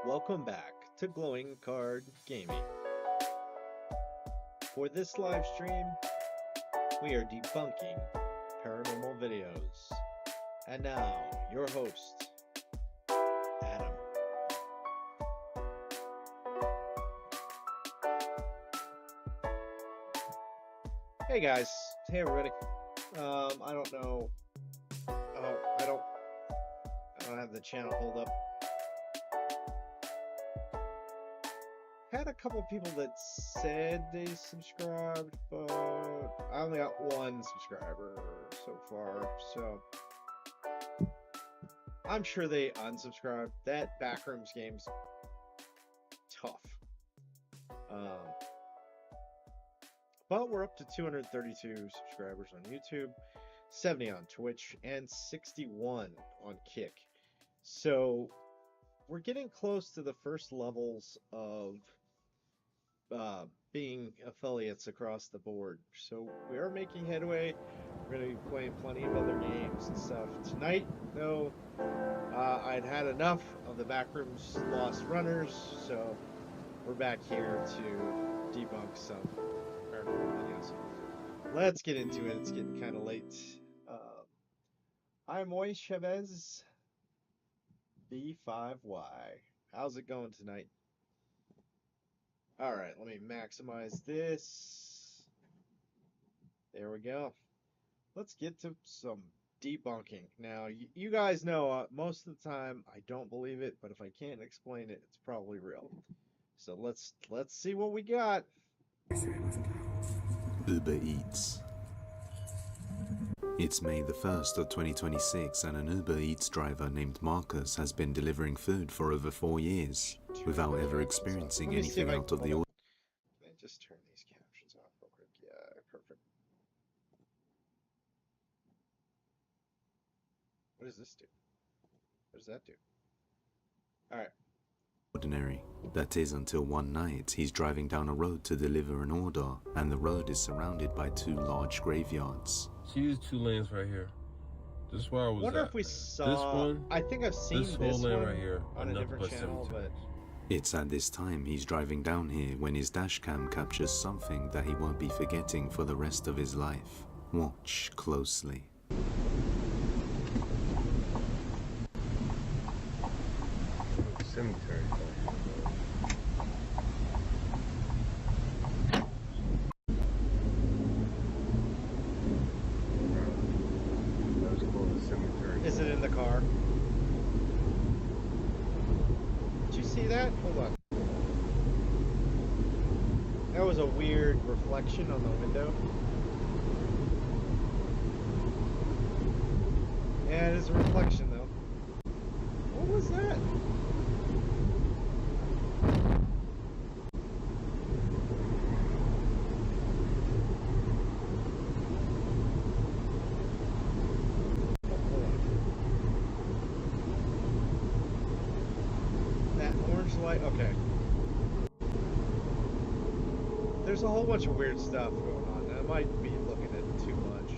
Welcome back to Glowing Card Gaming. For this live stream, we are debunking paranormal videos. And now, your host, Adam. Hey guys, hey everybody. I don't know. Oh, I don't have the channel pulled up. Had a couple people that said they subscribed, but I only got one subscriber so far, so I'm sure they unsubscribed. That Backrooms game's tough. But we're up to 232 subscribers on YouTube, 70 on Twitch, and 61 on Kick. So we're getting close to the first levels of being affiliates across the board. So we are making headway. We're going to be playing plenty of other games and stuff. Tonight, though, I'd had enough of the Backrooms Lost Runners, so we're back here to debunk some paranormal videos. Let's get into it. It's getting kind of late. I'm Moy Chavez, B5Y. How's it going tonight? All right, let me maximize this. There we go. Let's get to some debunking. Now, you guys know most of the time I don't believe it, but if I can't explain it, it's probably real. So let's see what we got. Uber Eats. It's May the 1st of 2026 and an Uber Eats driver named Marcus has been delivering food for over 4 years without ever experiencing anything out of the ordinary. Can I just turn these captions off real quick? Yeah, perfect. What does this do? What does that do? Alright. Ordinary. That is until one night he's driving down a road to deliver an order and the road is surrounded by 2 large graveyards. See these 2 lanes right here? This is where I was Wonder at. if we saw this one. I think I've seen this this whole lane one right here on a nothing different but channel, but It's at this time he's driving down here when his dashcam captures something that he won't be forgetting for the rest of his life. Watch closely. Cemetery. is it in the car? Did you see that? Hold on. That was a weird reflection on the window. Yeah, it is a reflection though. orange light. Okay. There's a whole bunch of weird stuff going on. I might be looking at it too much.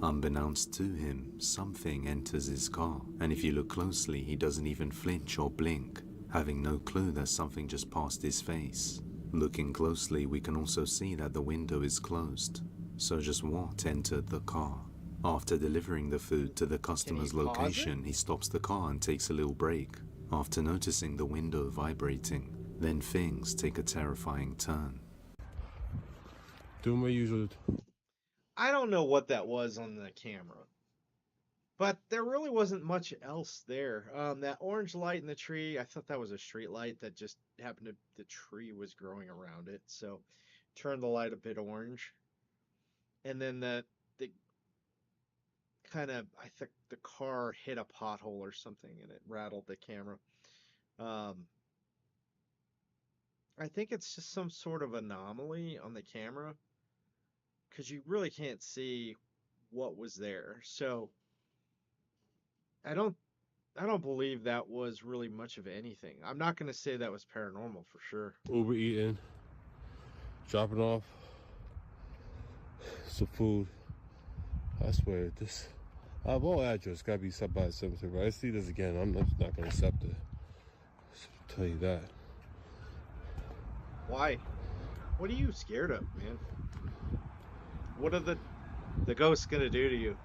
Unbeknownst to him, something enters his car, and if you look closely, he doesn't even flinch or blink, having no clue that something just passed his face. Looking closely, we can also see that the window is closed. So just what entered the car? After delivering the food to the customer's location, he stops the car and takes a little break, after noticing the window vibrating. Then things take a terrifying turn. Do my usual. I don't know what that was on the camera, but there really wasn't much else there. That orange light in the tree, I thought that was a street light that just happened to, the tree was growing around it, so turned the light a bit orange. And then the kind of, I think the car hit a pothole or something and it rattled the camera. I think it's just some sort of anomaly on the camera, because you really can't see what was there. So I don't believe that was really much of anything. I'm not going to say that was paranormal for sure. Uber eating, dropping off some food. I swear this. I have all address. Gotta be sent by the cemetery. But I see this again. I'm not going to accept it. I'll tell you that. Why? What are you scared of, man? What are the ghosts gonna do to you?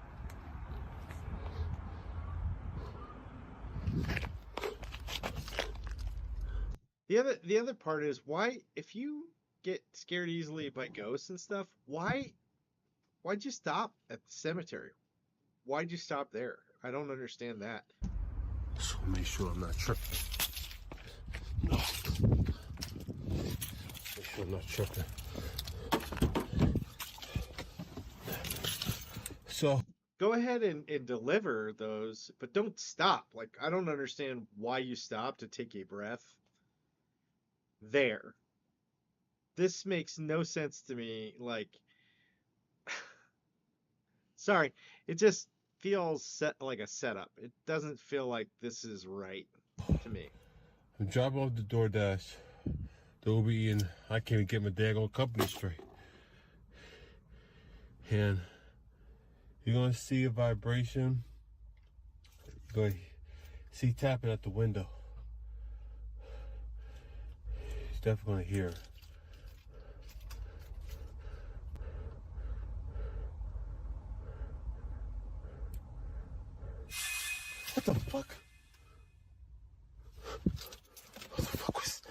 The other part is, why, if you get scared easily by ghosts and stuff, why'd you stop at the cemetery? Why'd you stop there? I don't understand that. So make sure I'm not tripping. No. Make sure I'm not tripping. So go ahead and deliver those, but don't stop. Like, I don't understand why you stopped to take a breath there. This makes no sense to me. Like, sorry, it just feels like a setup. It doesn't feel like this is right to me. I'm dropping off the DoorDash. The Uber eating. I can't even get my daggone company straight. And you're gonna see a vibration. You're gonna see tapping at the window. He's definitely gonna hear. What the fuck? What the fuck was?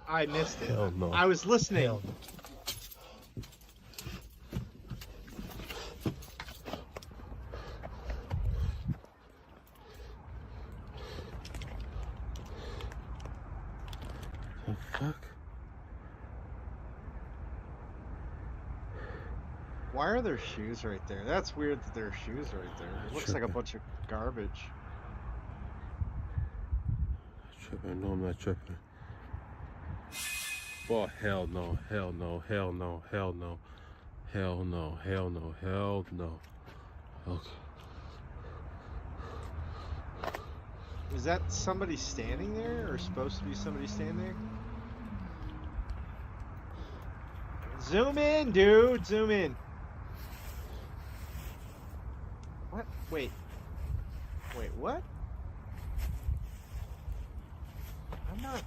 I missed it. Hell no. I was listening. Hell no. The fuck? Why are there shoes right there? That's weird that there are shoes right there. It looks like a bunch of garbage. Tripping? No, I'm not tripping. Oh, hell no, hell no, hell no, hell no, hell no, hell no, hell no. Okay. Is that somebody standing there, or supposed to be somebody standing there? Zoom in, dude, zoom in. What? Wait, what? I'm not.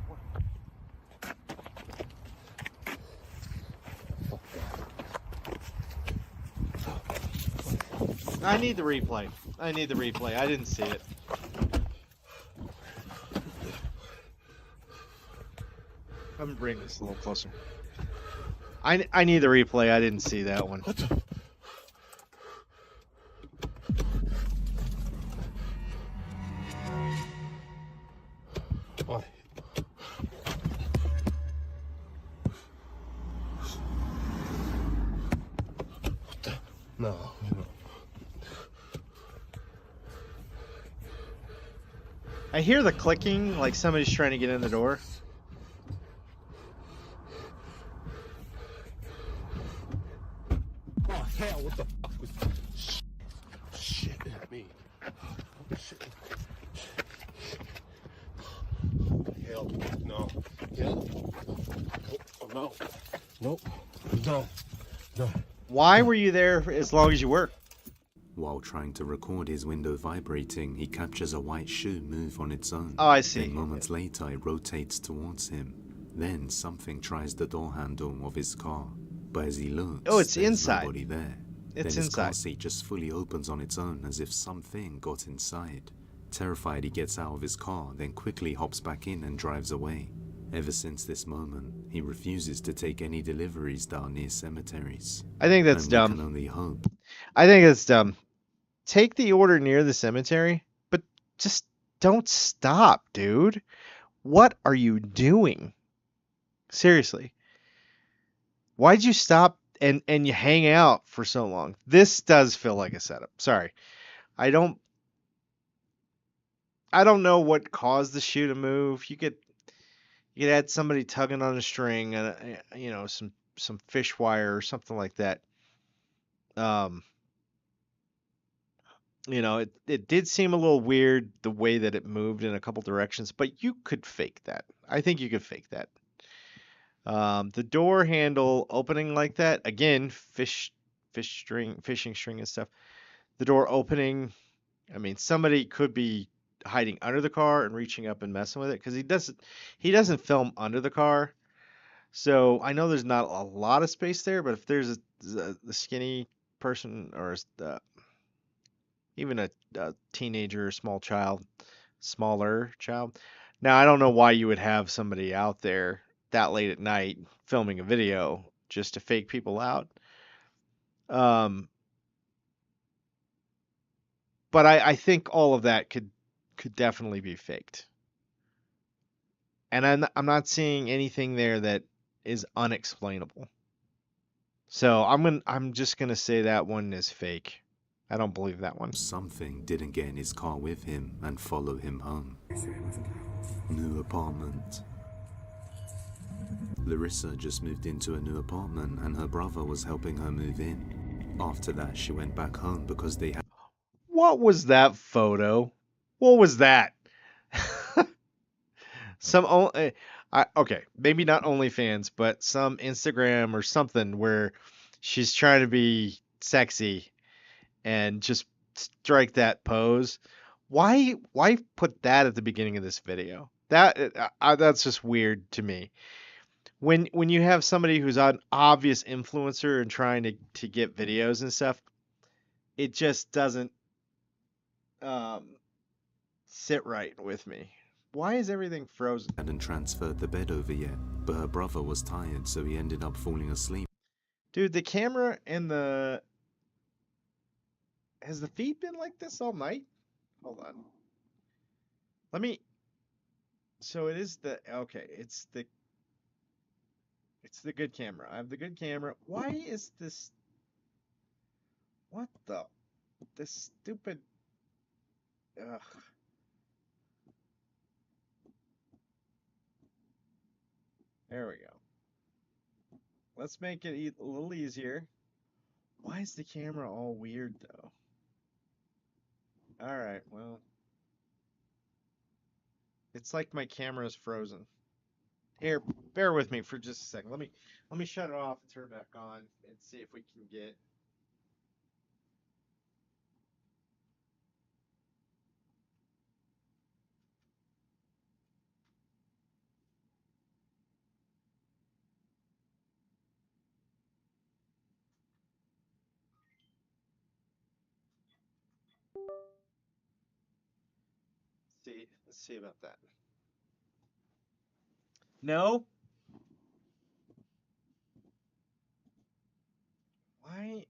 What? I need the replay. I didn't see it. I'm gonna bring this a little closer. I need the replay. I didn't see that one. What the? Why? What the? No. I hear the clicking, like somebody's trying to get in the door. Oh, hell, what the fuck was shit at me? Shit. Hell, no. Hell. Oh, no. Nope. No. No. Why were you there as long as you were? While trying to record his window vibrating, he captures a white shoe move on its own. Oh, I see. Then moments later, it rotates towards him. Then something tries the door handle of his car. But as he looks, Oh, it's there's inside. nobody there. It's Then his car inside. seat just fully opens on its own as if something got inside. Terrified, he gets out of his car, then quickly hops back in and drives away. Ever since this moment, he refuses to take any deliveries that are near cemeteries. I think that's And dumb. we can only hope. I think it's dumb. Take the order near the cemetery, but just don't stop, dude. What are you doing? Seriously. Why'd you stop and you hang out for so long? This does feel like a setup. Sorry. I don't know what caused the shoe to move. You could add somebody tugging on a string and some fish wire or something like that. It did seem a little weird the way that it moved in a couple directions, but you could fake that. I think you could fake that. The door handle opening like that, again, fishing string and stuff. The door opening, I mean, somebody could be hiding under the car and reaching up and messing with it because he doesn't film under the car. So I know there's not a lot of space there, but if there's a skinny person or even a teenager, smaller child. Now, I don't know why you would have somebody out there that late at night filming a video just to fake people out. Um, but I think all of that could definitely be faked. And I'm not seeing anything there that is unexplainable. So I'm just gonna say that one is fake. I don't believe that one. Something didn't get in his car with him and follow him home. New apartment. Larissa just moved into a new apartment and her brother was helping her move in. After that, she went back home because they had What was that photo? What was that? Okay, maybe not OnlyFans, but some Instagram or something where she's trying to be sexy and just strike that pose. Why put that at the beginning of this video? That's just weird to me. When you have somebody who's an obvious influencer and trying to get videos and stuff, it just doesn't um, sit right with me. Why is everything frozen? hadn't transferred the bed over yet, but her brother was tired, so he ended up falling asleep. Dude, the camera and the... Has the feed been like this all night? Hold on. Let me... So it is the... Okay, it's the good camera. I have the good camera. Why is this... What the... This stupid... Ugh. There we go. Let's make it a little easier. Why is the camera all weird, though? Alright, well... It's like my camera is frozen. Here, bear with me for just a second. Let me shut it off and turn it back on and see if we can get... Let's see about that. No? Why?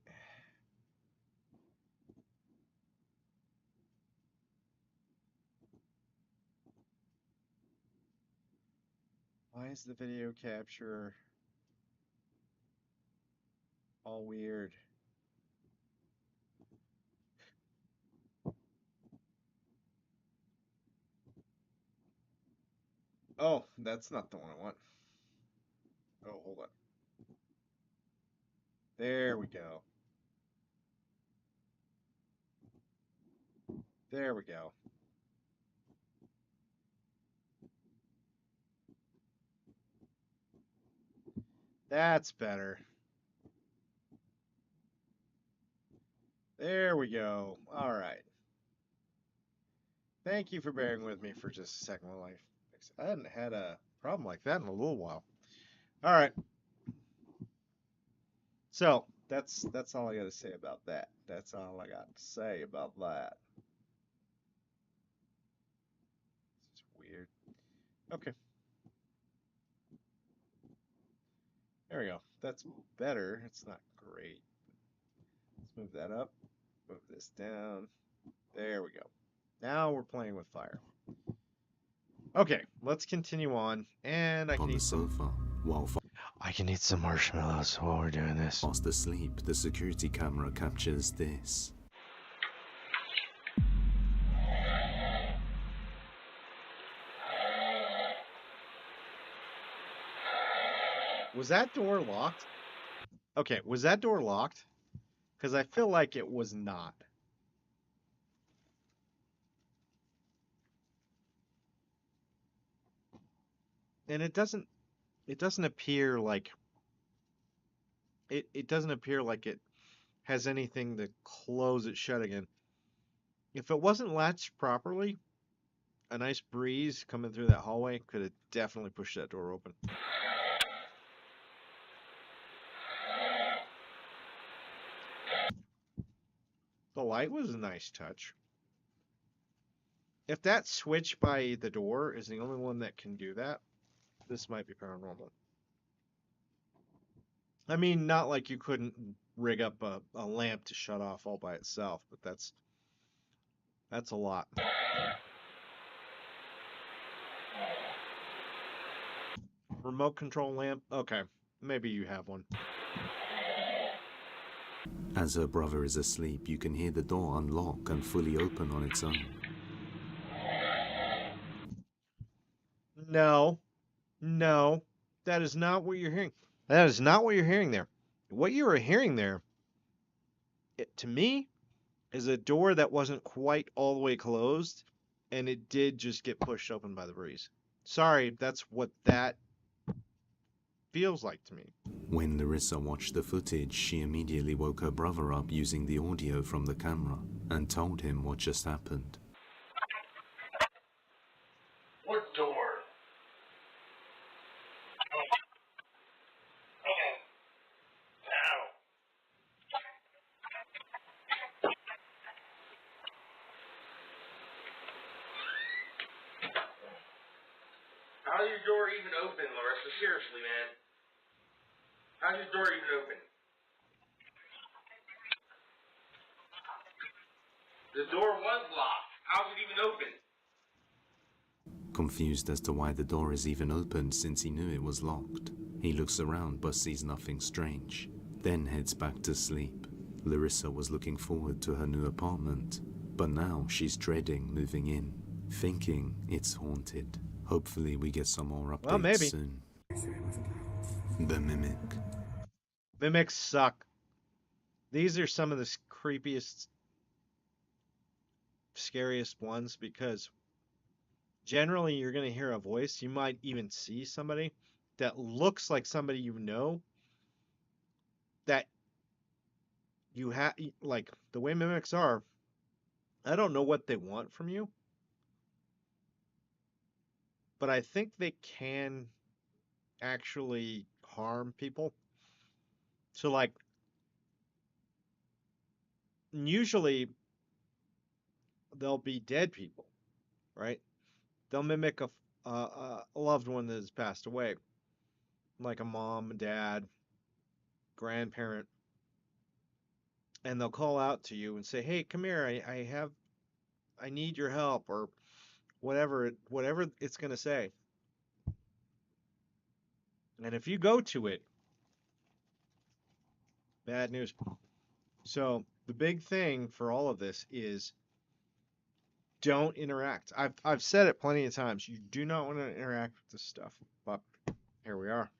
Why is the video capture all weird? Oh, that's not the one I want. Oh, hold on. There we go. There we go. That's better. There we go. All right. Thank you for bearing with me for just a second while I hadn't had a problem like that in a little while. All right. So that's all I got to say about that. That's all I got to say about that. It's weird. Okay. There we go. That's better. It's not great. Let's move that up. Move this down. There we go. Now we're playing with fire. Okay, let's continue on. And I can On the eat some. sofa, while I can eat some marshmallows while we're doing this. fast asleep, the security camera captures this. Was that door locked? Okay, was that door locked? Because I feel like it was not. And it doesn't appear like it doesn't appear like it has anything to close it shut again. If it wasn't latched properly, a nice breeze coming through that hallway could have definitely pushed that door open. The light was a nice touch. If that switch by the door is the only one that can do that, this might be paranormal. I mean, not like you couldn't rig up a lamp to shut off all by itself, but that's a lot. Remote control lamp? Okay, maybe you have one. As her brother is asleep, you can hear the door unlock and fully open on its own. No, no, that is not what you're hearing. That is not what you're hearing there. What you are hearing there, to me, is a door that wasn't quite all the way closed, and it did just get pushed open by the breeze. Sorry, that's what that feels like to me. When Larissa watched the footage, she immediately woke her brother up using the audio from the camera and told him what just happened. What door? Now. How's your door even open, Larissa? Seriously, man. How's your door even open? The door was locked. How's it even open? Confused as to why the door is even opened since he knew it was locked, he looks around but sees nothing strange, then heads back to sleep. Larissa was looking forward to her new apartment, but now she's dreading moving in, thinking it's haunted. Hopefully we get some more updates Well, maybe. soon. The Mimic. Mimics suck. These are some of the creepiest, scariest ones because generally you're going to hear a voice. You might even see somebody that looks like somebody you know that you have, like the way mimics are. I don't know what they want from you, but I think they can actually harm people. So, like, usually they'll be dead people, right? They'll mimic a loved one that has passed away, like a mom, dad, grandparent, and they'll call out to you and say, "Hey, come here. I need your help," or whatever it's going to say. And if you go to it, bad news. So the big thing for all of this is don't interact. I've said it plenty of times. You do not want to interact with this stuff, but here we are.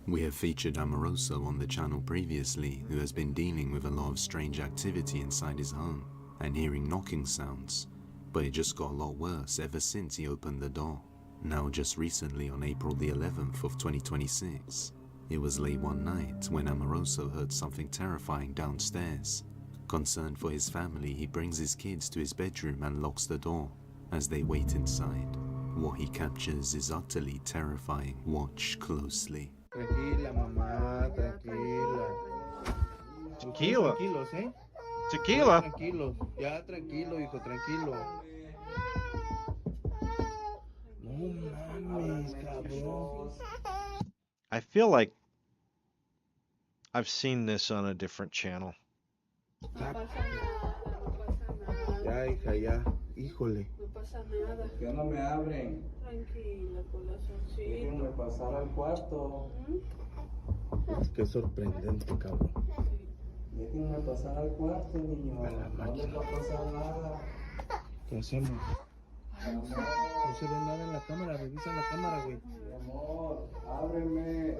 We have featured Amoroso on the channel previously, who has been dealing with a lot of strange activity inside his home, and hearing knocking sounds, but it just got a lot worse ever since he opened the door. Now just recently on April the 11th of 2026, it was late one night when Amoroso heard something terrifying downstairs. Concerned for his family, he brings his kids to his bedroom and locks the door. As they wait inside, what he captures is utterly terrifying. Watch closely. Tranquila, mamá, tranquila. Tequila. Tranquilos, ¿eh? Tequila. Tranquilos. Ya, tranquilo, hijo, tranquilo. No mames, cabrón. I feel like I've seen this on a different channel. Ya, hija, ya. Híjole. No pasa nada. Que no me abren. Tranquila, corazoncito. Déjenme pasar al cuarto. Qué sorprendente, cabrón. Déjenme pasar al cuarto, niño. No les va a pasar nada. ¿Qué hacemos? No se ve nada en la cámara. Revisa la cámara, güey. Mi amor, ábreme.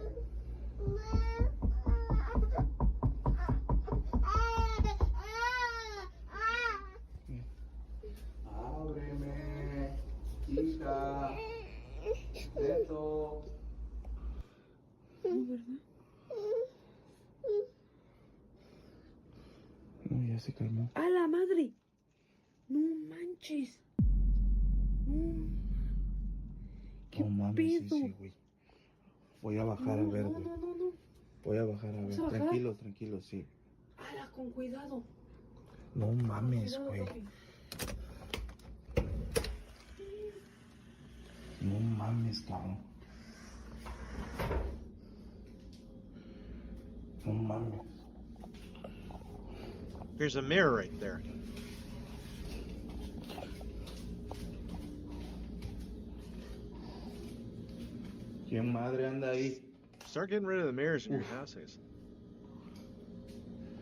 Ábreme, hija. Beto. No, ya se calmó. ¡A la madre! No manches. No. ¿Qué No mames, pedo? sí, güey. Voy a bajar a ver, güey. No. Voy a bajar a ver. ¿Vas a bajar? Tranquilo, tranquilo, sí. ¡Hala, con cuidado! No mames, Cuidado, güey. papi. No mames, cabrón. No mames. There's a mirror right there. ¿Quién madre anda ahí? Start getting rid of the mirrors in your houses.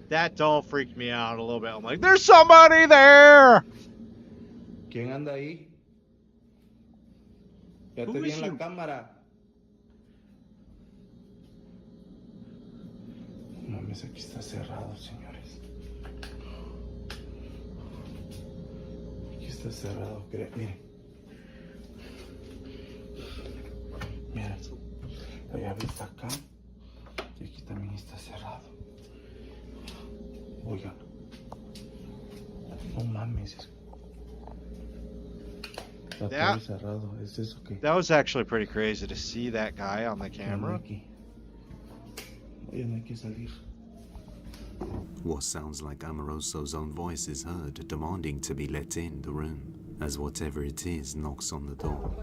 That doll freaked me out a little bit. I'm like, there's somebody there! ¿Quién anda ahí? Ya Who te vi is en la you? cámara. No mames, aquí está cerrado, señores. Aquí está cerrado, miren. Mira, la llave está acá y aquí también está cerrado. Oigan, no mames, está todo cerrado. ¿Es eso que? That was actually pretty crazy to see that guy on the No, camera. aquí. Oye, no hay que salir. What sounds like Amoroso's own voice is heard, demanding to be let in the room, as whatever it is knocks on the door,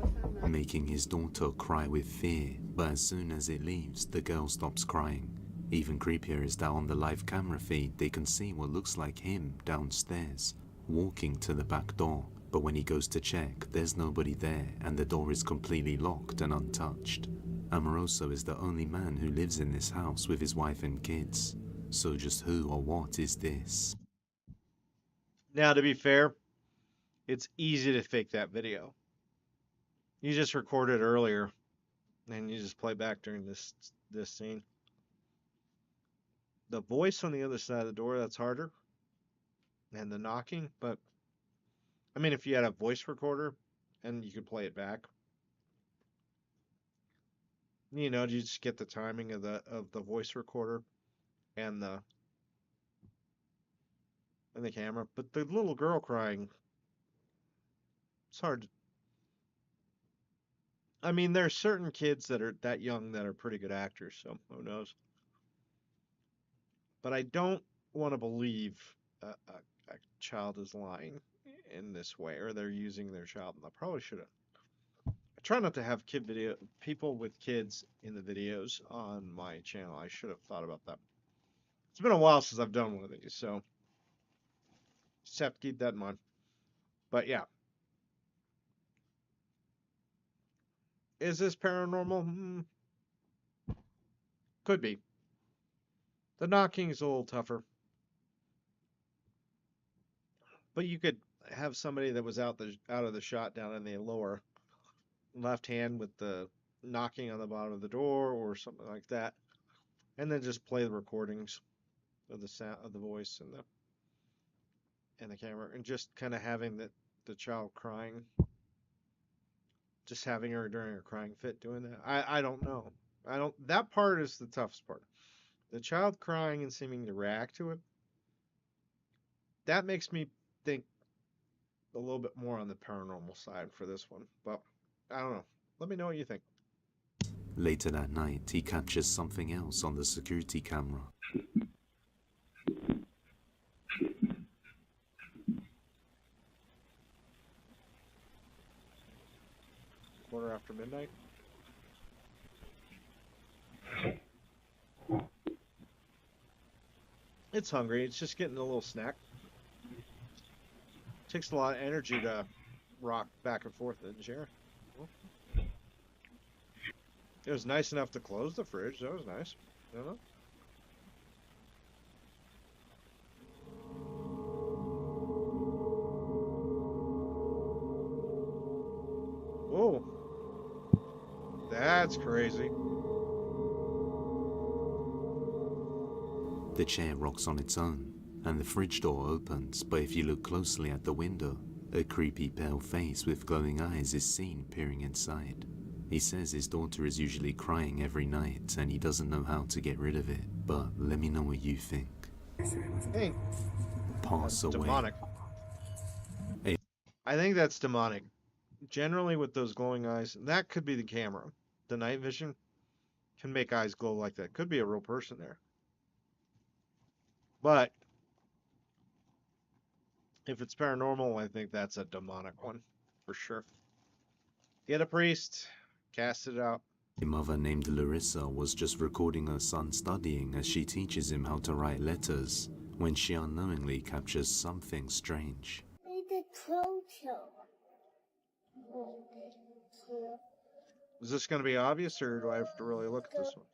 making his daughter cry with fear. But as soon as it leaves, the girl stops crying. Even creepier is that on the live camera feed, they can see what looks like him downstairs, walking to the back door. But when he goes to check, there's nobody there, and the door is completely locked and untouched. Amoroso is the only man who lives in this house with his wife and kids. So just who or what is this? Now, to be fair, it's easy to fake that video. You just record it earlier, and you just play back during this scene. The voice on the other side of the door, that's harder. And the knocking, but I mean, if you had a voice recorder and you could play it back, you know, you just get the timing of the voice recorder and the camera. But the little girl crying, it's hard. I mean, there's certain kids that are that young that are pretty good actors, so who knows? But I don't want to believe a child is lying in this way, or they're using their child. And I probably should have. I try not to have people with kids in the videos on my channel. I should have thought about that. It's been a while since I've done one of these, so just have to keep that in mind. But yeah. Is this paranormal? Could be. The knocking is a little tougher. But you could have somebody that was out of the shot down in the lower left hand with the knocking on the bottom of the door or something like that, and then just play the recordings of the sound of the voice and and the camera, and just kind of having the child crying, just having her during her crying fit doing that. I don't know. I don't. That part is the toughest part. The child crying and seeming to react to it. That makes me think a little bit more on the paranormal side for this one. But I don't know. Let me know what you think. Later that night, he captures something else on the security camera. Quarter after midnight. It's hungry. It's just getting a little snack. Takes a lot of energy to rock back and forth in the chair. It was nice enough to close the fridge. That was nice. I don't know. Whoa. That's crazy. The chair rocks on its own, and the fridge door opens, but if you look closely at the window, a creepy pale face with glowing eyes is seen peering inside. He says his daughter is usually crying every night and he doesn't know how to get rid of it, but let me know what you think. Hey, Pass that's away. demonic. I think that's demonic. Generally with those glowing eyes, that could be the camera. The night vision can make eyes glow like that. Could be a real person there. But if it's paranormal, I think that's a demonic one for sure. Get a priest, cast it out. A mother named Larissa was just recording her son studying as she teaches him how to write letters when she unknowingly captures something strange. Is this going to be obvious, or do I have to really look at this one?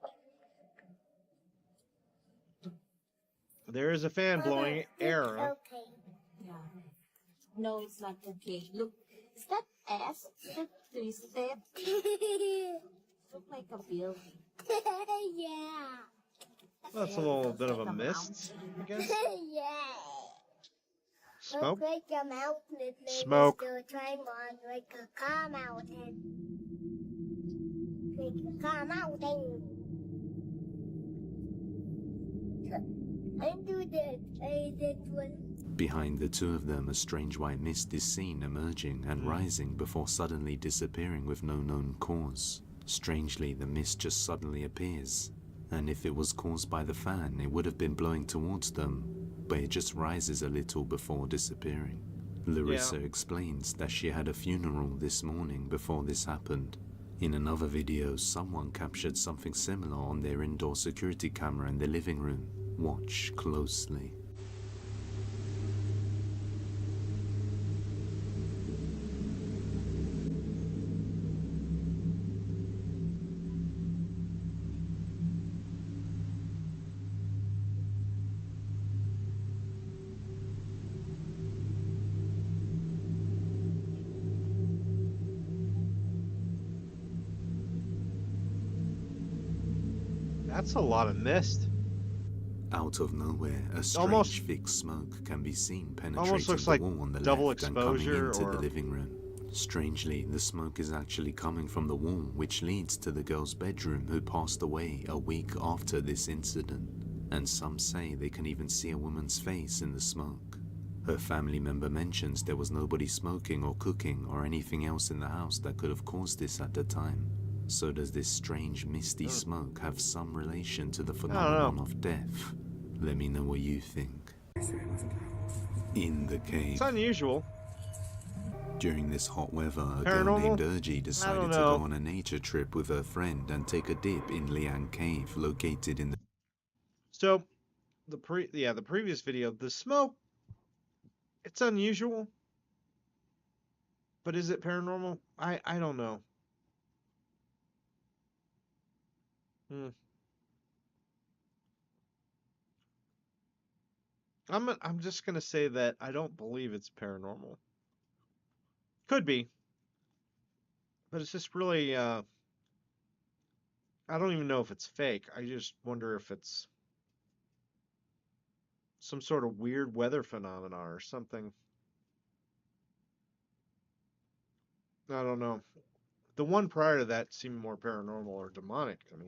There is a fan blowing air. Huh? Okay. Yeah. No, it's not okay. Look, is that S? Twisted? Look like a building. Yeah. That's a little bit of a mist, I guess. Yeah. Smoke? Looks like a mountain. Smoke. Like a car mountain. Like a car mountain. I do that. I did one. Behind the two of them, a strange white mist is seen emerging and rising before suddenly disappearing with no known cause. Strangely, the mist just suddenly appears, and if it was caused by the fan, it would have been blowing towards them, but it just rises a little before disappearing. Larissa explains that she had a funeral this morning before this happened. In another video, someone captured something similar on their indoor security camera in the living room. Watch closely. That's a lot of mist. Out of nowhere, a strange Almost- thick smoke can be seen Almost penetrating looks the like wall on the double left and coming exposure into the or- living room. Strangely, the smoke is actually coming from the wall which leads to the girl's bedroom who passed away a week after this incident, and some say they can even see a woman's face in the smoke. Her family member mentions there was nobody smoking or cooking or anything else in the house that could have caused this at the time. So does this strange misty smoke have some relation to the phenomenon of death? Let me know what you think. In the cave. It's unusual. During this hot weather, a girl Paranormal? named Urgie decided to go on a nature trip with her friend and take a dip in Liang Cave, located in the... So, the previous video, the smoke, it's unusual. But is it paranormal? I don't know. I'm just gonna say that I don't believe it's paranormal. Could be, but it's just really I don't even know if it's fake. I just wonder if it's some sort of weird weather phenomena or something. I don't know. The one prior to that seemed more paranormal or demonic to me.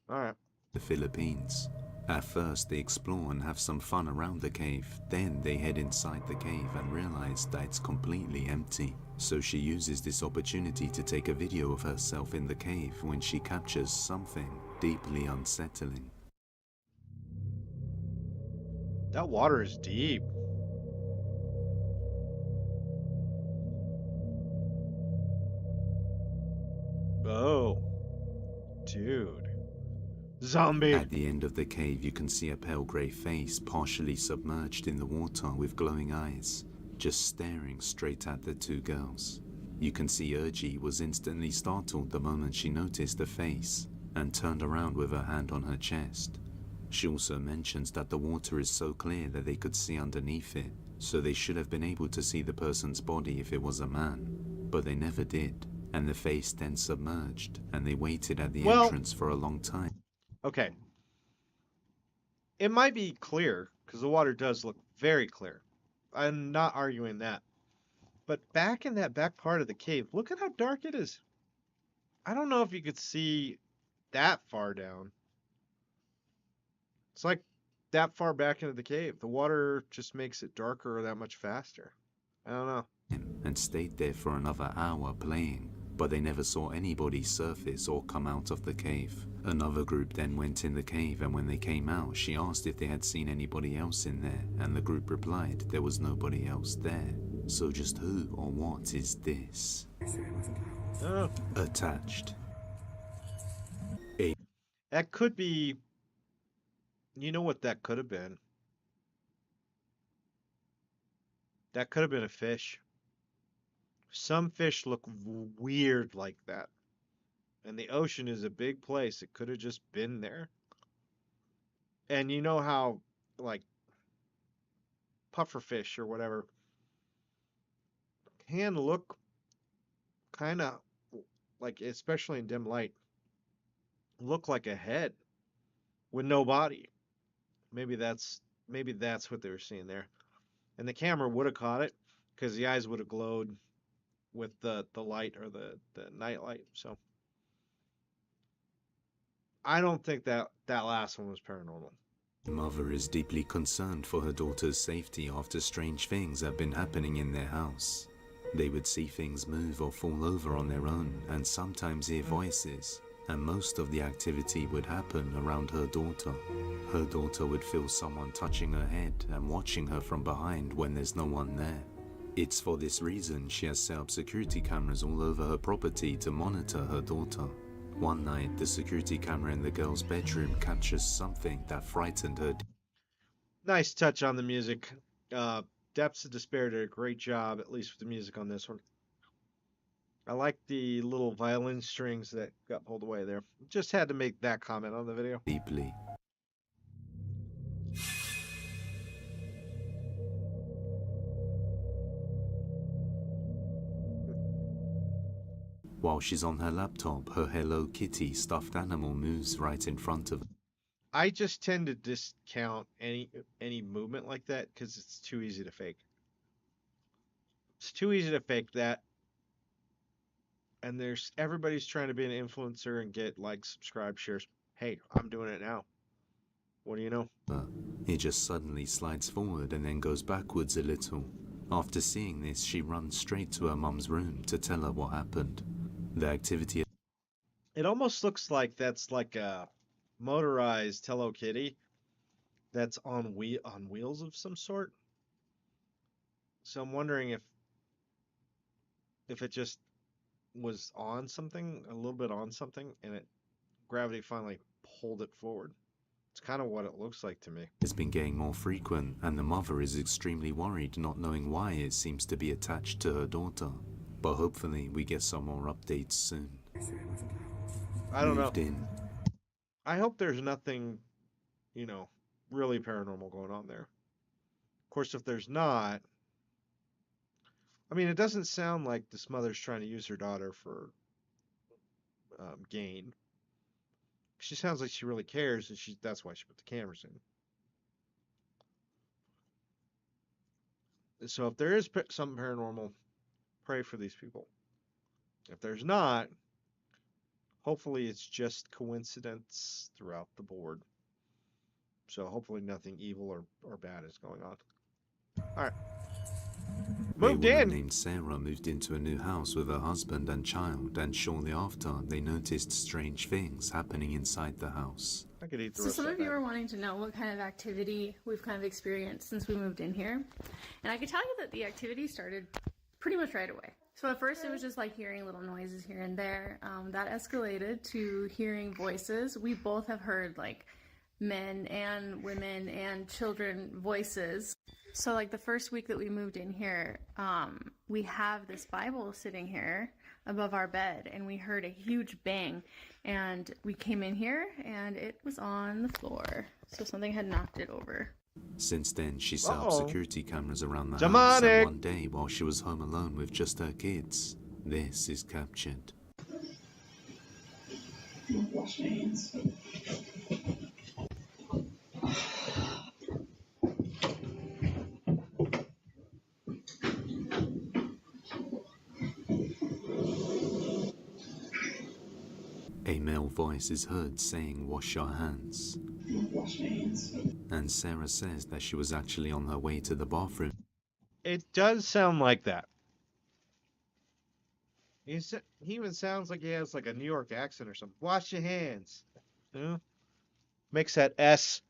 All right. The Philippines. At first, they explore and have some fun around the cave. Then they head inside the cave and realize that it's completely empty. So she uses this opportunity to take a video of herself in the cave when she captures something deeply unsettling. That water is deep. Oh, dude. Zombie. At the end of the cave, you can see a pale grey face partially submerged in the water with glowing eyes, just staring straight at the two girls. You can see Urgie was instantly startled the moment she noticed the face and turned around with her hand on her chest. She also mentions that the water is so clear that they could see underneath it, so they should have been able to see the person's body if it was a man, but they never did, and the face then submerged, and they waited at the entrance for a long time. Okay. It might be clear, because the water does look very clear. I'm not arguing that. But back in that back part of the cave, look at how dark it is. I don't know if you could see that far down. It's like that far back into the cave. The water just makes it darker that much faster. I don't know. And stayed there for another hour playing, but they never saw anybody surface or come out of the cave. Another group then went in the cave, and when they came out, she asked if they had seen anybody else in there, and the group replied there was nobody else there. So just who or what is this? Oh. Attached. That could be... You know what that could have been? That could have been a fish. Some fish look weird like that. And the ocean is a big place. It could have just been there. And you know how, like, pufferfish or whatever can look kind of like, especially in dim light, look like a head with no body. Maybe that's what they were seeing there. And the camera would have caught it because the eyes would have glowed with the light or the night light. So I don't think that last one was paranormal. Mother is deeply concerned for her daughter's safety after strange things have been happening in their house. They would see things move or fall over on their own and sometimes hear voices, and most of the activity would happen around her daughter. Her daughter would feel someone touching her head and watching her from behind when there's no one there. It's for this reason she has set up security cameras all over her property to monitor her daughter. One night, the security camera in the girl's bedroom captures something that frightened her. Nice touch on the music. Depths of Despair did a great job, at least with the music on this one. I like the little violin strings that got pulled away there. Just had to make that comment on the video. Deeply. While she's on her laptop, her Hello Kitty stuffed animal moves right in front of her. I just tend to discount any movement like that because it's too easy to fake. It's too easy to fake that. And everybody's trying to be an influencer and get like subscribe shares. Hey, I'm doing it now. What do you know? It just suddenly slides forward and then goes backwards a little. After seeing this, she runs straight to her mum's room to tell her what happened. The activity... It almost looks like that's like a motorized Hello Kitty that's on wheels of some sort. So I'm wondering if it just was on something, a little bit on something, and gravity finally pulled it forward. It's kind of what it looks like to me. It's been getting more frequent, and the mother is extremely worried, not knowing why it seems to be attached to her daughter. But hopefully we get some more updates soon. I don't know. In. I hope there's nothing, really paranormal going on there. Of course, if there's not, I mean, it doesn't sound like this mother's trying to use her daughter for gain. She sounds like she really cares, and that's why she put the cameras in. So if there is something paranormal, pray for these people. If there's not, hopefully it's just coincidence throughout the board. So hopefully nothing evil or bad is going on. All right. A Moved woman in. named Sarah moved into a new house with her husband and child, and shortly after, they noticed strange things happening inside the house. I could eat the So rest some of of that. you are wanting to know what kind of activity we've kind of experienced since we moved in here. And I can tell you that the activity started pretty much right away. So at first it was just like hearing little noises here and there. That escalated to hearing voices. We both have heard like men and women and children voices. So like the first week that we moved in here, we have this Bible sitting here above our bed, and we heard a huge bang, and we came in here and it was on the floor. So something had knocked it over. Since then, she set up security cameras around the house, Demonic. and one day, while she was home alone with just her kids, this is captured. Wash my hands. A male voice is heard saying, "Wash your hands." Wash my hands. And Sarah says that she was actually on her way to the bathroom. It does sound like that. He even sounds like he has like a New York accent or something. Wash your hands. You know? Makes that S,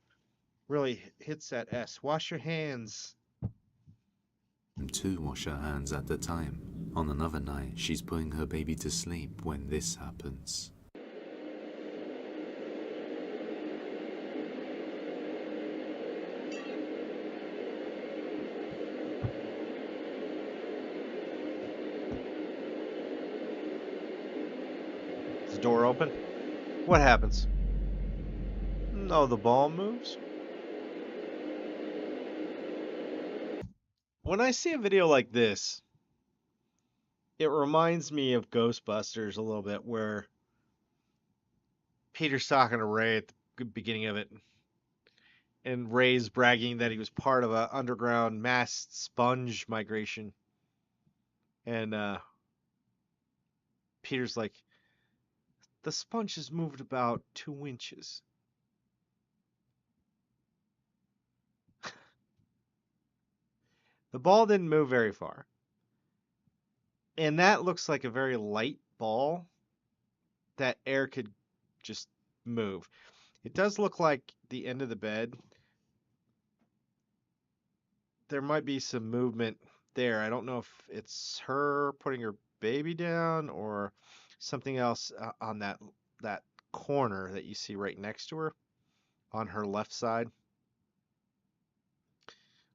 really hits that S. Wash your hands. To wash her hands at the time. On another night, she's putting her baby to sleep when this happens. Is the door open? What happens? No, the ball moves. When I see a video like this, it reminds me of Ghostbusters a little bit, where Peter's talking to Ray at the beginning of it, and Ray's bragging that he was part of an underground mass sponge migration. And Peter's like, the sponge has moved about 2 inches. The ball didn't move very far. And that looks like a very light ball that air could just move. It does look like the end of the bed. There might be some movement there. I don't know if it's her putting her baby down or something else on that corner that you see right next to her on her left side.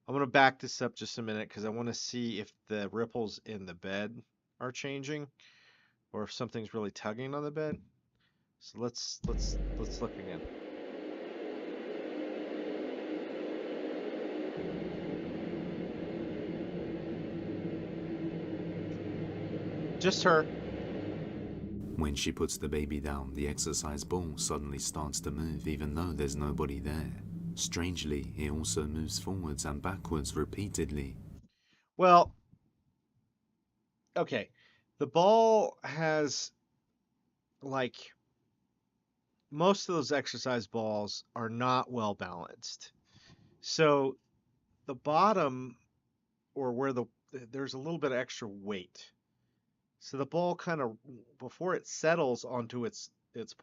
I'm going to back this up just a minute because I want to see if the ripples in the bed are changing or if something's really tugging on the bed. So let's look again. Just her. When she puts the baby down, the exercise ball suddenly starts to move even though there's nobody there. Strangely, it also moves forwards and backwards repeatedly. Well, okay. The ball has, like, most of those exercise balls are not well balanced. So the bottom, or where there's a little bit of extra weight. So the ball kind of, before it settles onto its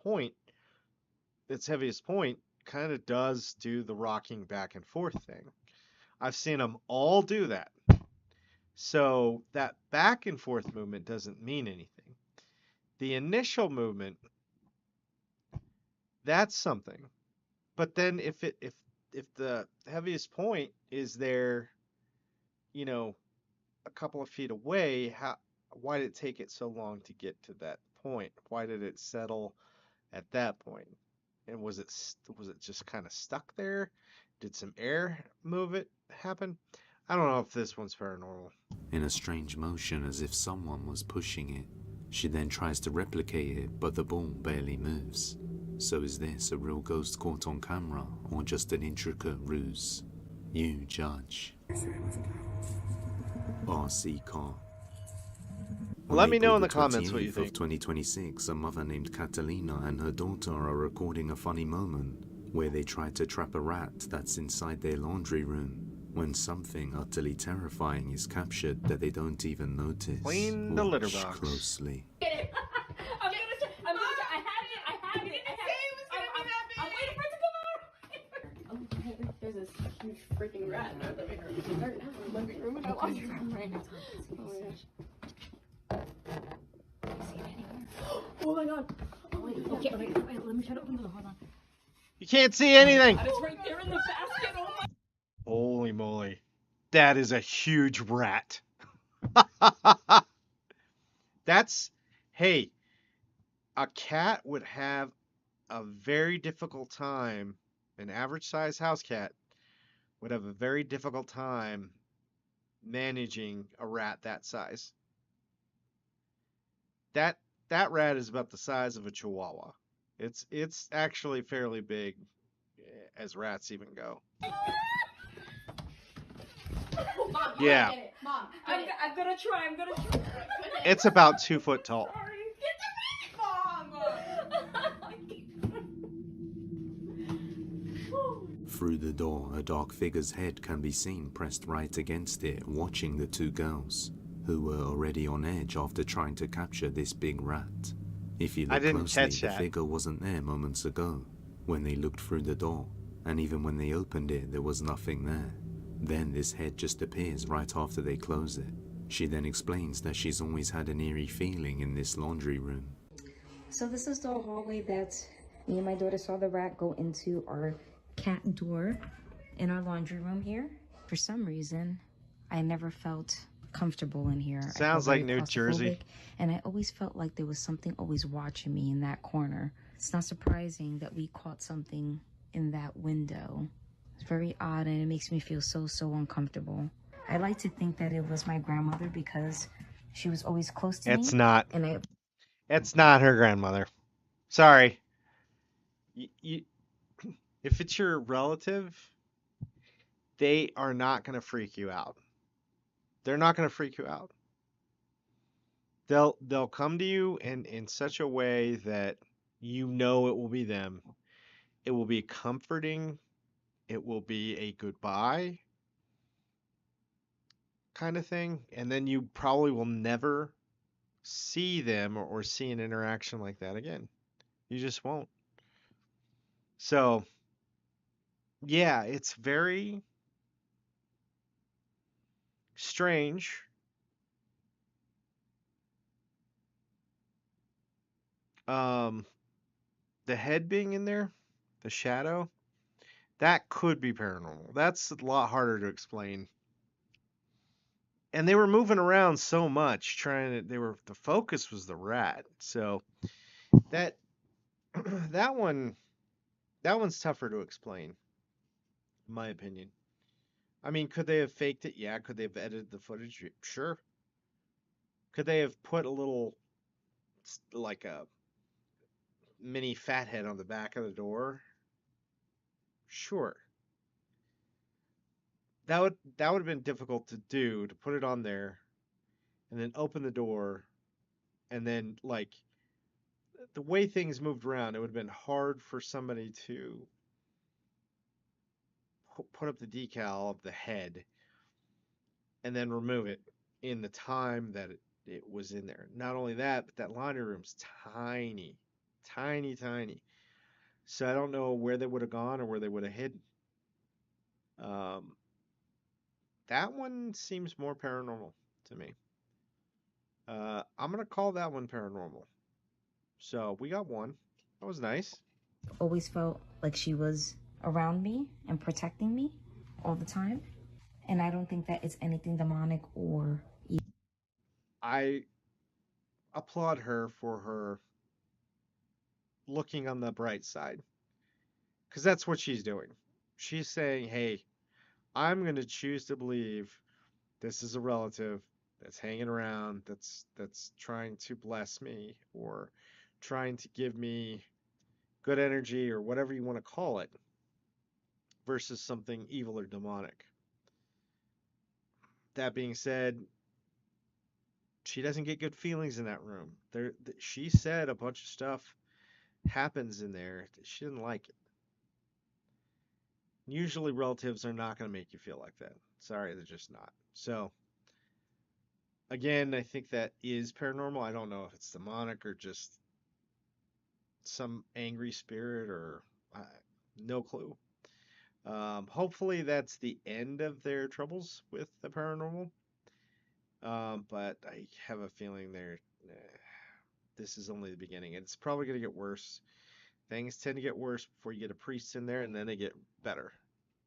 point, its heaviest point, kind of does do the rocking back and forth thing. I've seen them all do that. So that back and forth movement doesn't mean anything. The initial movement, that's something. But then if the heaviest point is there, you know, a couple of feet away, why did it take it so long to get to that point? Why did it settle at that point? And was it just kind of stuck there? Did some air move it happen? I don't know if this one's paranormal. In a strange motion as if someone was pushing it. She then tries to replicate it, but the ball barely moves. So is this a real ghost caught on camera or just an intricate ruse? You judge. RC car. On Let me know April in the the comments what 28th you of think. 2026, a mother named Catalina and her daughter are recording a funny moment where they try to trap a rat that's inside their laundry room when something utterly terrifying is captured that they don't even notice. Clean the litter Watch box. closely. I have it. I'm waiting for it to come out. Oh, there's this huge freaking rat in our living room. Right now, in the living room and our laundry room right now. Oh my gosh. See it anywhere? Oh my god. Oh wait, okay, wait, let me try to open the door. Hold on. You can't see anything. It's right there in the basket. Oh my. Holy moly. That is a huge rat. That's, hey, a cat would have a very difficult time, an average size house cat would have a very difficult time managing a rat that size. That rat is about the size of a chihuahua. It's actually fairly big as rats even go. Mom, Yeah. get it. Mom, I'm gonna try. It's about 2 foot tall. Sorry. Get to me, Mom. Through the door, a dark figure's head can be seen pressed right against it, watching the two girls, who were already on edge after trying to capture this big rat. If you I look didn't closely, catch the that. figure wasn't there moments ago, when they looked through the door, and even when they opened it, there was nothing there. Then this head just appears right after they close it. She then explains that she's always had an eerie feeling in this laundry room. So this is the hallway that me and my daughter saw the rat go into our cat door in our laundry room here. For some reason, I never felt comfortable in here. Sounds like New Jersey. And I always felt like there was something always watching me in that corner. It's not surprising that we caught something in that window. It's very odd, and it makes me feel so uncomfortable. I like to think that it was my grandmother because she was always close to me. It's not. And It's not her grandmother. Sorry. If it's your relative, they are not going to freak you out. They're not going to freak you out. They'll come to you in such a way that you know it will be them. It will be comforting. It will be a goodbye kind of thing. And then you probably will never see them or see an interaction like that again. You just won't. So, yeah, it's very strange. The head being in there, the shadow, that could be paranormal. That's a lot harder to explain. And they were moving around so much, the focus was the rat. So that that one's tougher to explain, in my opinion. I mean, could they have faked it? Yeah. Could they have edited the footage? Sure. Could they have put a little, like a mini fathead on the back of the door? Sure. That would have been difficult to do, to put it on there and then open the door, and then, like, the way things moved around, it would have been hard for somebody to put up the decal of the head and then remove it in the time that it was in there. Not only that, but that laundry room's tiny, tiny, tiny. So I don't know where they would have gone or where they would have hidden. That one seems more paranormal to me. I'm gonna call that one paranormal. So we got one. That was nice. always felt like she was around me and protecting me all the time. And I don't think that it's anything demonic or evil. I applaud her for her looking on the bright side, because that's what she's doing. She's saying, hey, I'm going to choose to believe this is a relative that's hanging around, that's trying to bless me or trying to give me good energy or whatever you want to call it, versus something evil or demonic. That being said, she doesn't get good feelings in that room. She said a bunch of stuff happens in there that she didn't like it. Usually relatives are not going to make you feel like that. Sorry, they're just not. So, again, I think that is paranormal. I don't know if it's demonic or just some angry spirit or no clue. Hopefully that's the end of their troubles with the paranormal. But I have a feeling this is only the beginning. It's probably going to get worse. Things tend to get worse before you get a priest in there, and then they get better.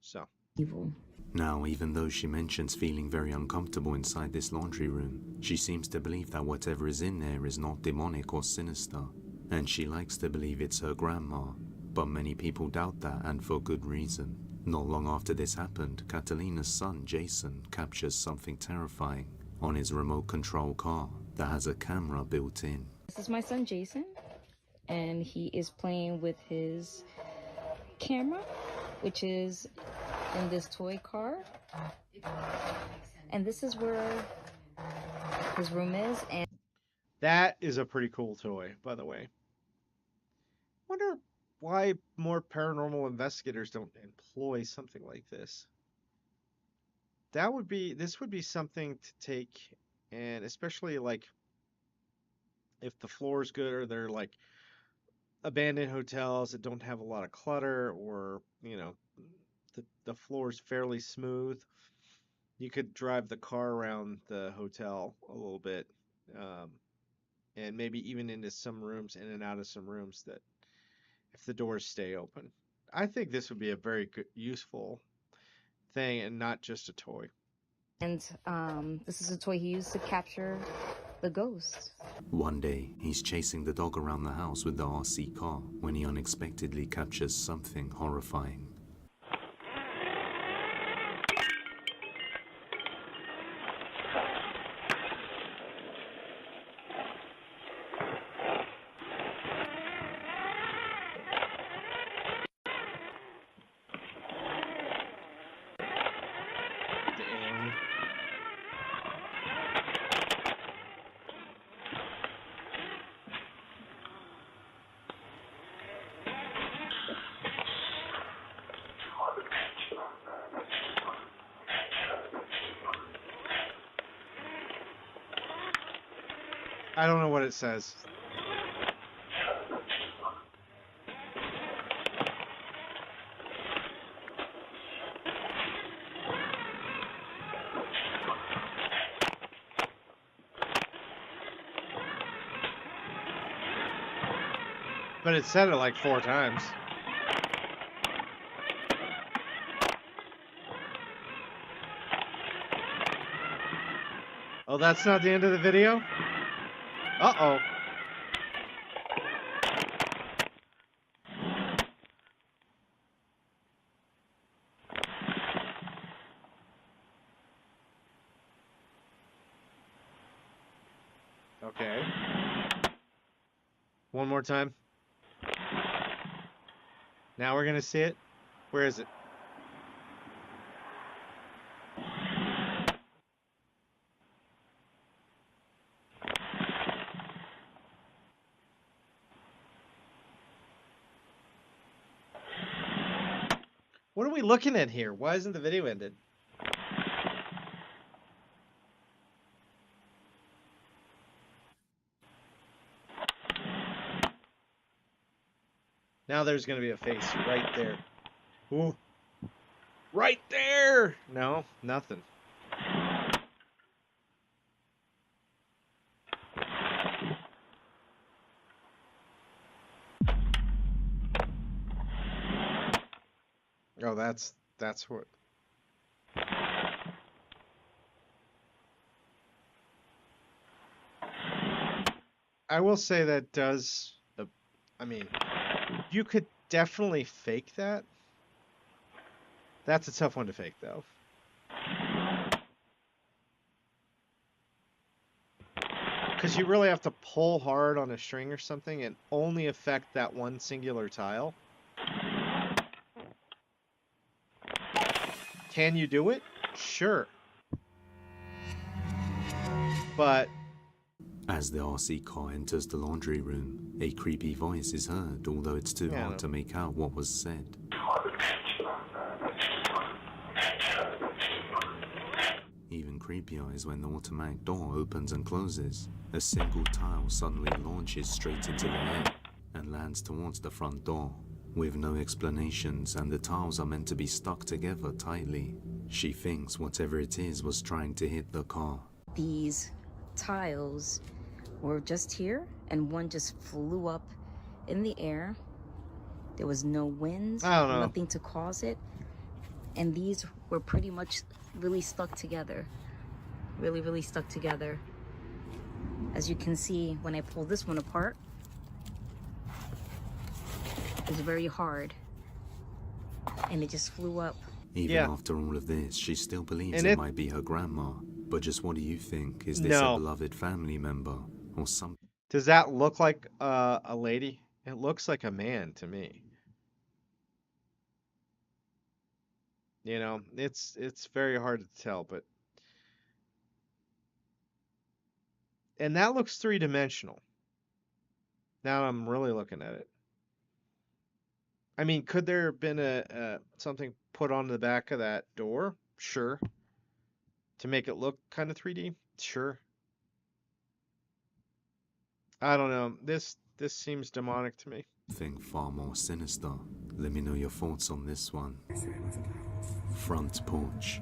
So. Evil. Now, even though she mentions feeling very uncomfortable inside this laundry room, she seems to believe that whatever is in there is not demonic or sinister, and she likes to believe it's her grandma. But many people doubt that, and for good reason. Not long after this happened, Catalina's son, Jason, captures something terrifying on his remote control car that has a camera built in. This is my son, Jason, and he is playing with his camera, which is in this toy car. And this is where his room is. And that is a pretty cool toy, by the way. Wonder why more paranormal investigators don't employ something like this. This would be something to take, and especially like if the floor is good or they're like abandoned hotels that don't have a lot of clutter, or the floor is fairly smooth. You could drive the car around the hotel a little bit, and maybe even into some rooms, in and out of some rooms, that if the doors stay open. I think this would be a very good, useful thing, and not just a toy. And this is a toy he used to capture the ghost. One day, he's chasing the dog around the house with the RC car when he unexpectedly captures something horrifying. I don't know what it says. But it said it like 4 times. Oh, that's not the end of the video? Uh-oh. Okay. One more time. Now we're gonna see it. Where is it? What are we looking at here? Why isn't the video ended? Now there's going to be a face right there. Ooh. Right there! No, nothing. Oh, that's what. I will say that does. I mean, you could definitely fake that. That's a tough one to fake, though. Because you really have to pull hard on a string or something and only affect that one singular tile. Can you do it? Sure. But As the RC car enters the laundry room, a creepy voice is heard, although it's too hard to make out what was said. Even creepier is when the automatic door opens and closes. A single tile suddenly launches straight into the air and lands towards the front door, with no explanations, and the tiles are meant to be stuck together tightly. She thinks whatever it is was trying to hit the car. These tiles were just here, and one just flew up in the air. There was no wind, nothing to cause it. And these were pretty much really stuck together. Really, really stuck together. As you can see, when I pull this one apart, it's very hard. And it just flew up. Even after all of this, she still believes it might be her grandma. But just what do you think? Is this a beloved family member or something? Does that look like a lady? It looks like a man to me. You know, it's very hard to tell, but and that looks three-dimensional. Now I'm really looking at it. I mean, could there have been a something put on the back of that door? Sure. To make it look kind of 3D? Sure. I don't know. This seems demonic to me. Think far more sinister. Let me know your thoughts on this one. Front porch.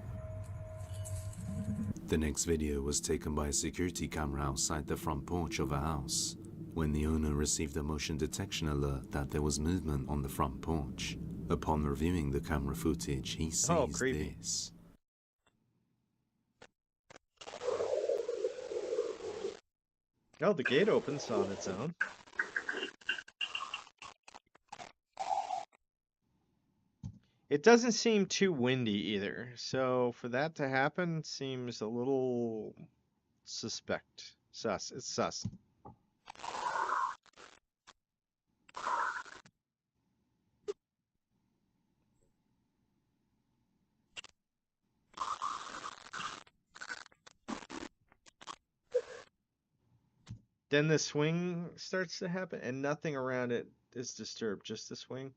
The next video was taken by a security camera outside the front porch of a house, when the owner received a motion detection alert that there was movement on the front porch. Upon reviewing the camera footage, he sees this. Oh, the gate opens on its own. It doesn't seem too windy either, so for that to happen seems a little suspect. Sus. It's sus. Then the swing starts to happen, and nothing around it is disturbed, just the swing.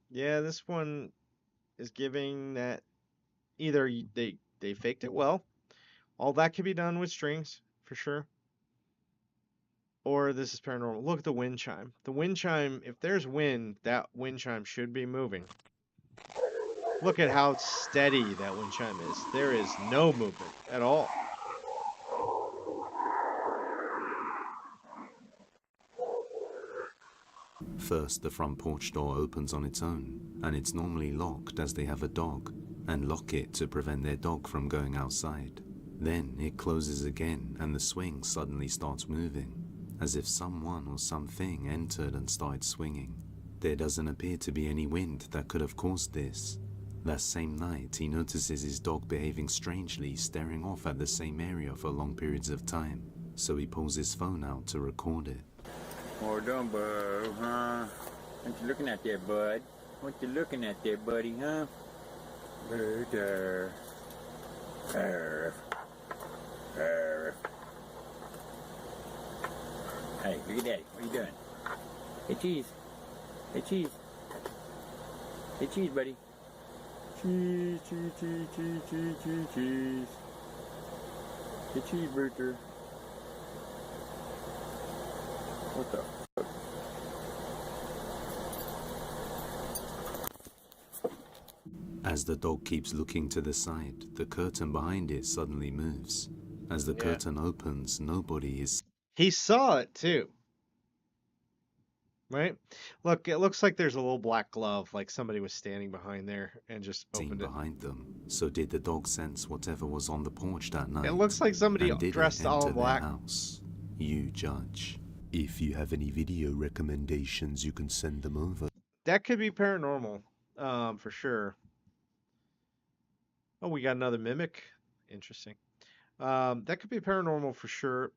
Yeah, this one is giving that either they faked it well. All that could be done with strings, for sure. Or this is paranormal. Look at the wind chime. The wind chime, if there's wind, that wind chime should be moving. Look at how steady that wind chime is. There is no movement at all. First, the front porch door opens on its own, and it's normally locked as they have a dog, and lock it to prevent their dog from going outside. Then it closes again, and the swing suddenly starts moving, as if someone or something entered and started swinging. There doesn't appear to be any wind that could have caused this. That same night, he notices his dog behaving strangely, staring off at the same area for long periods of time, so he pulls his phone out to record it. More Dumbo, huh? What you looking at there, bud? What you looking at there, buddy, huh? Murder. Hey, look at Daddy. What are you doing? Hey, Cheese. Hey, Cheese. Hey, Cheese, buddy. Cheese, cheese, cheese, cheese, cheese, cheese, cheese. Hey, Cheeseburger. What the fuck? As the dog keeps looking to the side, the curtain behind it suddenly moves. As the curtain opens, nobody is... He saw it too. Right? Look, it looks like there's a little black glove, like somebody was standing behind there and just opened it. behind them. So did the dog sense whatever was on the porch that night? It looks like somebody and did dressed it all enter in black. their house? You judge. If you have any video recommendations, you can send them over. That could be paranormal, for sure. Oh, we got another mimic. Interesting. That could be paranormal for sure.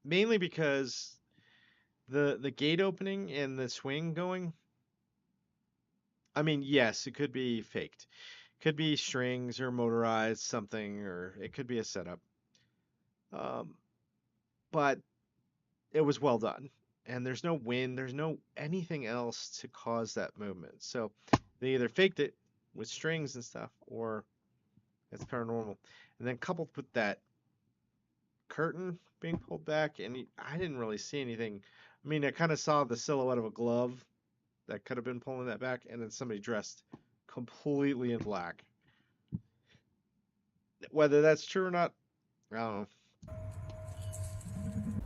Mainly because the gate opening and the swing going. I mean, yes, it could be faked. Could be strings or motorized something, or it could be a setup. But it was well done. And there's no wind, there's no anything else to cause that movement. So they either faked it with strings and stuff, or it's paranormal. And then coupled with that curtain being pulled back, and I didn't really see anything. I mean, I kind of saw the silhouette of a glove that could have been pulling that back, and then somebody dressed completely in black. Whether that's true or not, I don't know.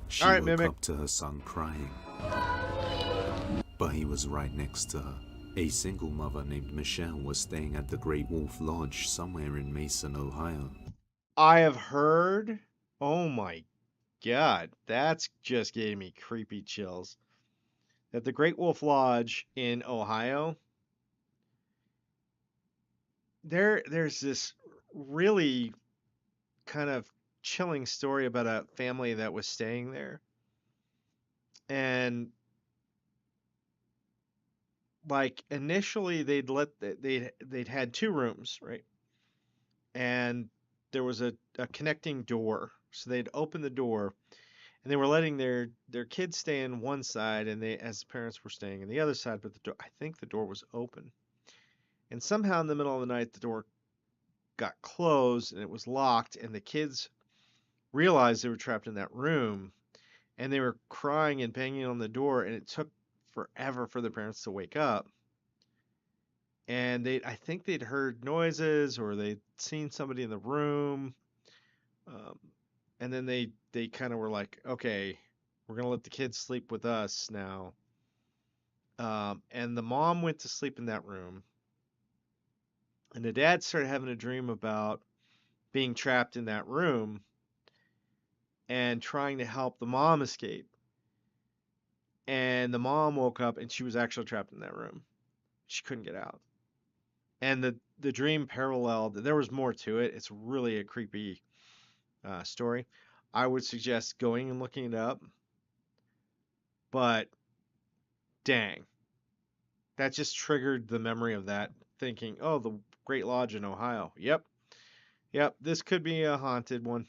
She All right, woke Mimic. up to her son crying, but he was right next to her. A single mother named Michelle was staying at the Great Wolf Lodge somewhere in Mason, Ohio. I have heard. Oh my God, that's just gave me creepy chills. At the Great Wolf Lodge in Ohio, there's this really kind of chilling story about a family that was staying there. And like initially they'd had two rooms, right? And there was a connecting door. So they'd open the door and they were letting their kids stay in one side and they as the parents were staying in the other side, but the door, I think the door was open. And somehow in the middle of the night the door got closed and it was locked and the kids realized they were trapped in that room and they were crying and banging on the door and it took forever for the parents to wake up. And I think they'd heard noises or they'd seen somebody in the room. Um, and then they kind of were like, okay, we're gonna let the kids sleep with us now. And the mom went to sleep in that room, and the dad started having a dream about being trapped in that room and trying to help the mom escape. And the mom woke up and she was actually trapped in that room. She couldn't get out. And the dream paralleled. There was more to it. It's really a creepy story. I would suggest going and looking it up. But dang, that just triggered the memory of that, thinking, oh, the Great Lodge in Ohio. Yep, this could be a haunted one.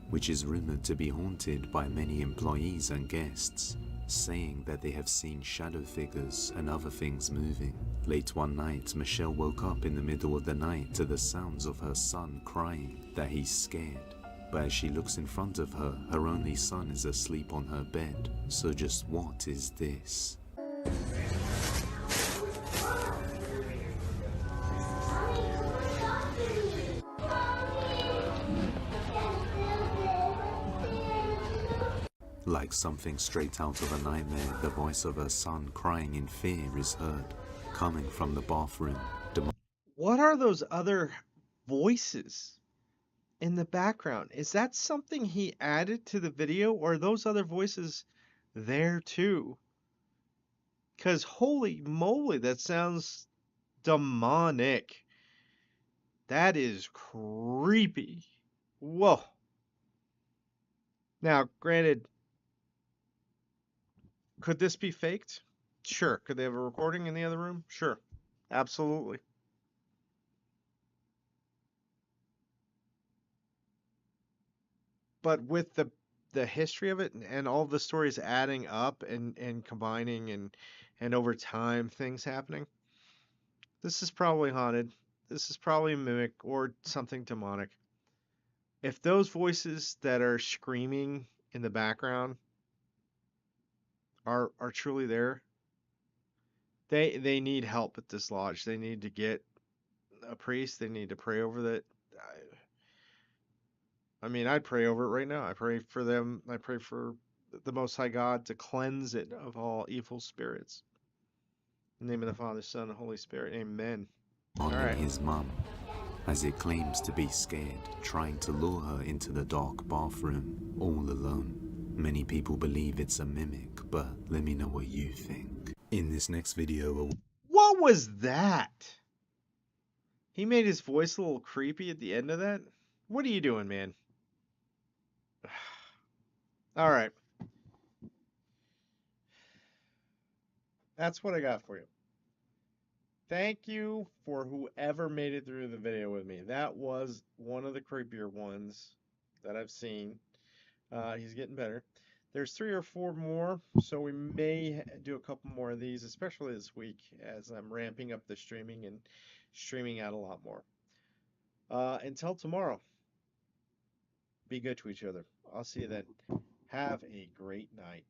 Which is rumored to be haunted by many employees and guests, saying that they have seen shadow figures and other things moving. Late one night, Michelle woke up in the middle of the night to the sounds of her son crying that he's scared. But as she looks in front of her, her only son is asleep on her bed. So just what is this? Like something straight out of a nightmare, the voice of her son crying in fear is heard, coming from the bathroom. What are those other voices in the background? Is that something he added to the video, or are those other voices there too? Because holy moly, that sounds demonic. That is creepy. Whoa. Now, granted, could this be faked? Sure. Could they have a recording in the other room? Sure. Absolutely. But with the history of it and all the stories adding up and combining and over time things happening, this is probably haunted. This is probably a mimic or something demonic. If those voices that are screaming in the background are truly there, they need help at this lodge. They need to get a priest. They need to pray over that. I mean, I'd pray over it right now. I pray for them. I pray for the Most High God to cleanse it of all evil spirits. In the name of the Father, Son, and Holy Spirit. Amen. On his mum, as it claims to be scared, trying to lure her into the dark bathroom, all alone. Many people believe it's a mimic, but let me know what you think. In this next video... What was that? He made his voice a little creepy at the end of that? What are you doing, man? All right. That's what I got for you. Thank you for whoever made it through the video with me. That was one of the creepier ones that I've seen. He's getting better. There's 3 or 4 more, so we may do a couple more of these, especially this week as I'm ramping up the streaming and streaming out a lot more. Until tomorrow, be good to each other. I'll see you then. Have a great night.